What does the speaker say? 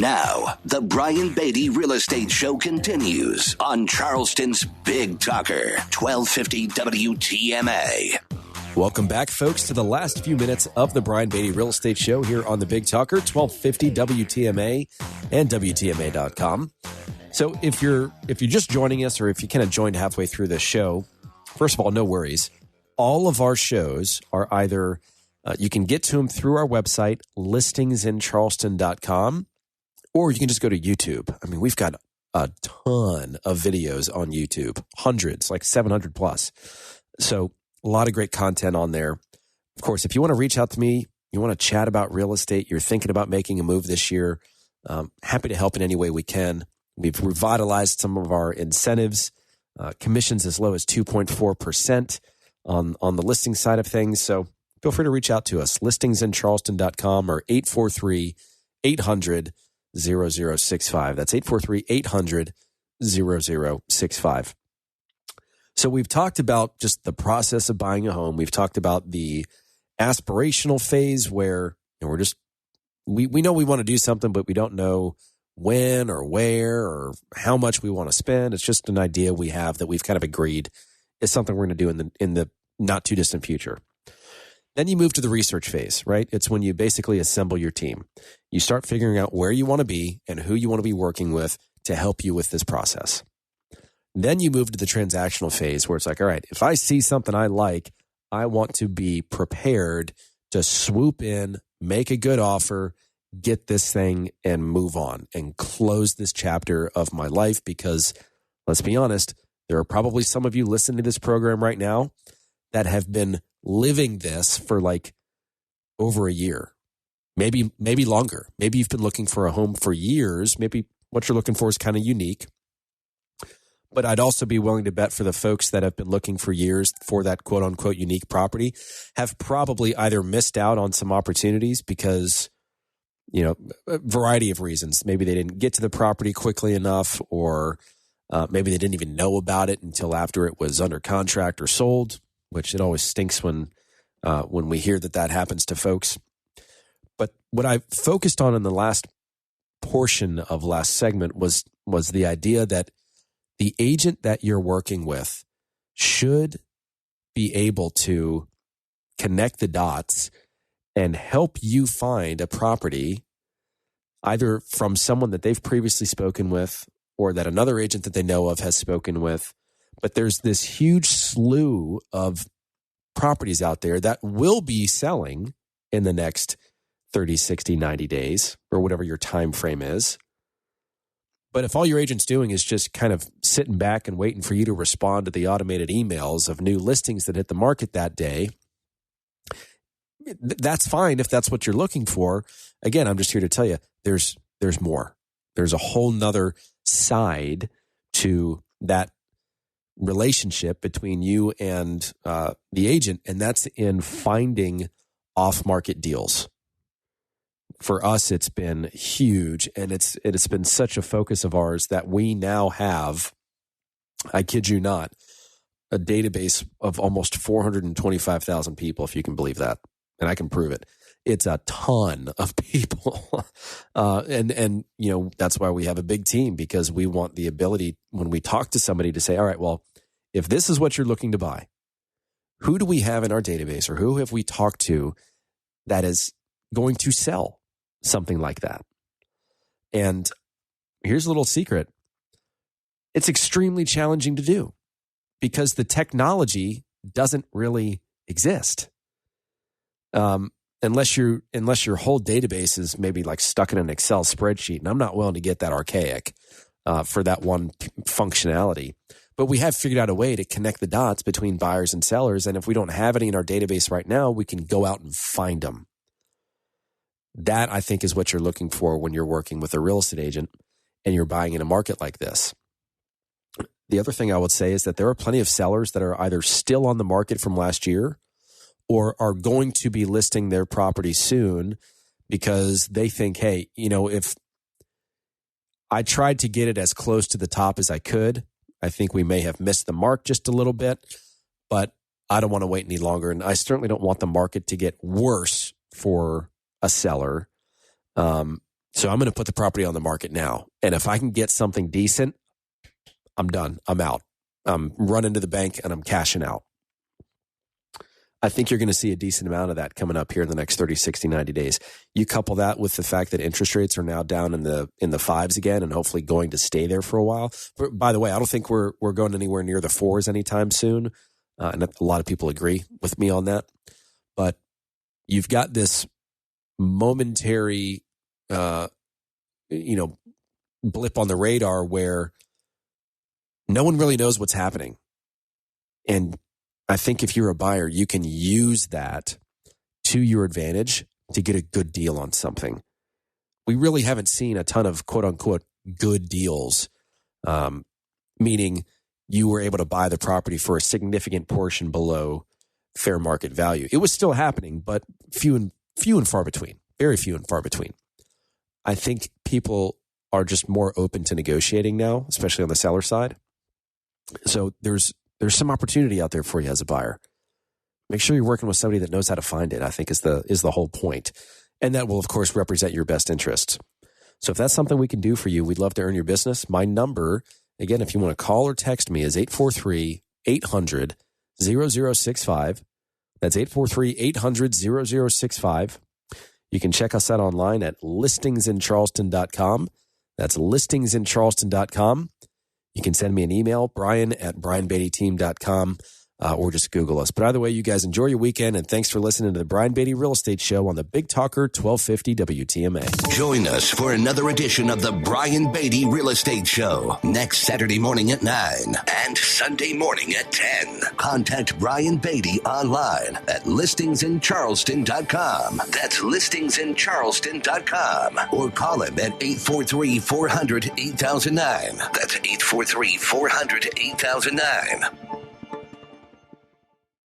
Now, the Brian Beatty Real Estate Show continues on Charleston's Big Talker, 1250 WTMA. Welcome back, folks, to the last few minutes of the Brian Beatty Real Estate Show here on the Big Talker, 1250 WTMA and WTMA.com. So if you're just joining us, or if you kind of joined halfway through this show, first of all, no worries. All of our shows are either, you can get to them through our website, listingsincharleston.com, or you can just go to YouTube. I mean, we've got a ton of videos on YouTube, hundreds, like 700 plus. So a lot of great content on there. Of course, if you want to reach out to me, you want to chat about real estate, you're thinking about making a move this year, happy to help in any way we can. We've revitalized some of our incentives, commissions as low as 2.4% on the listing side of things. So feel free to reach out to us, listingsincharleston.com or 843-800-0065. That's 843-800-0065. So we've talked about just the process of buying a home. We've talked about the aspirational phase where we're just, we know we want to do something, but we don't know when or where or how much we want to spend. It's just an idea we have that we've kind of agreed is something we're going to do in the not too distant future. Then you move to the research phase, right? It's when you basically assemble your team. You start figuring out where you want to be and who you want to be working with to help you with this process. Then you move to the transactional phase where it's like, all right, if I see something I like, I want to be prepared to swoop in, make a good offer, get this thing and move on and close this chapter of my life. Because let's be honest, there are probably some of you listening to this program right now that have been living this for like over a year, maybe longer. Maybe you've been looking for a home for years. Maybe what you're looking for is kind of unique. But I'd also be willing to bet for the folks that have been looking for years for that quote unquote unique property have probably either missed out on some opportunities because, a variety of reasons. Maybe they didn't get to the property quickly enough, or maybe they didn't even know about it until after it was under contract or sold, which it always stinks when we hear that happens to folks. But what I focused on in the last portion of last segment was the idea that the agent that you're working with should be able to connect the dots and help you find a property either from someone that they've previously spoken with or that another agent that they know of has spoken with. But there's this huge slew of properties out there that will be selling in the next 30, 60, 90 days or whatever your time frame is. But if all your agent's doing is just kind of sitting back and waiting for you to respond to the automated emails of new listings that hit the market that day, that's fine if that's what you're looking for. Again, I'm just here to tell you there's more. There's a whole nother side to that relationship between you and the agent, and that's in finding off-market deals. For us, it's been huge, and it's been such a focus of ours that we now have, I kid you not, a database of almost 425,000 people, if you can believe that. And I can prove it. It's a ton of people. And that's why we have a big team, because we want the ability when we talk to somebody to say, all right, well, if this is what you're looking to buy, who do we have in our database or who have we talked to that is going to sell something like that? And here's a little secret. It's extremely challenging to do because the technology doesn't really exist. Unless your whole database is maybe like stuck in an Excel spreadsheet, and I'm not willing to get that archaic for that one functionality. But we have figured out a way to connect the dots between buyers and sellers, and if we don't have any in our database right now, we can go out and find them. That, I think, is what you're looking for when you're working with a real estate agent and you're buying in a market like this. The other thing I would say is that there are plenty of sellers that are either still on the market from last year or are going to be listing their property soon because they think, hey, if I tried to get it as close to the top as I could, I think we may have missed the mark just a little bit, but I don't want to wait any longer. And I certainly don't want the market to get worse for a seller. So I'm going to put the property on the market now. And if I can get something decent, I'm done. I'm out. I'm running to the bank and I'm cashing out. I think you're going to see a decent amount of that coming up here in the next 30, 60, 90 days. You couple that with the fact that interest rates are now down in the fives again and hopefully going to stay there for a while. But by the way, I don't think we're going anywhere near the fours anytime soon. And a lot of people agree with me on that. But you've got this momentary, blip on the radar where no one really knows what's happening. And I think if you're a buyer, you can use that to your advantage to get a good deal on something. We really haven't seen a ton of quote unquote good deals, meaning you were able to buy the property for a significant portion below fair market value. It was still happening, but few and far between, very few and far between. I think people are just more open to negotiating now, especially on the seller side. So there's some opportunity out there for you as a buyer. Make sure you're working with somebody that knows how to find it, I think is the whole point. And that will, of course, represent your best interests. So if that's something we can do for you, we'd love to earn your business. My number, again, if you want to call or text me, is 843-800-0065. That's 843-800-0065. You can check us out online at listingsincharleston.com. That's listingsincharleston.com. You can send me an email, brian@brianbeattyteam.com, or just Google us. But either way, you guys enjoy your weekend, and thanks for listening to the Brian Beatty Real Estate Show on the Big Talker 1250 WTMA. Join us for another edition of the Brian Beatty Real Estate Show next Saturday morning at 9 and Sunday morning at 10. Contact Brian Beatty online at listingsincharleston.com. That's listingsincharleston.com. Or call him at 843-400-8009. That's 843-400-8009.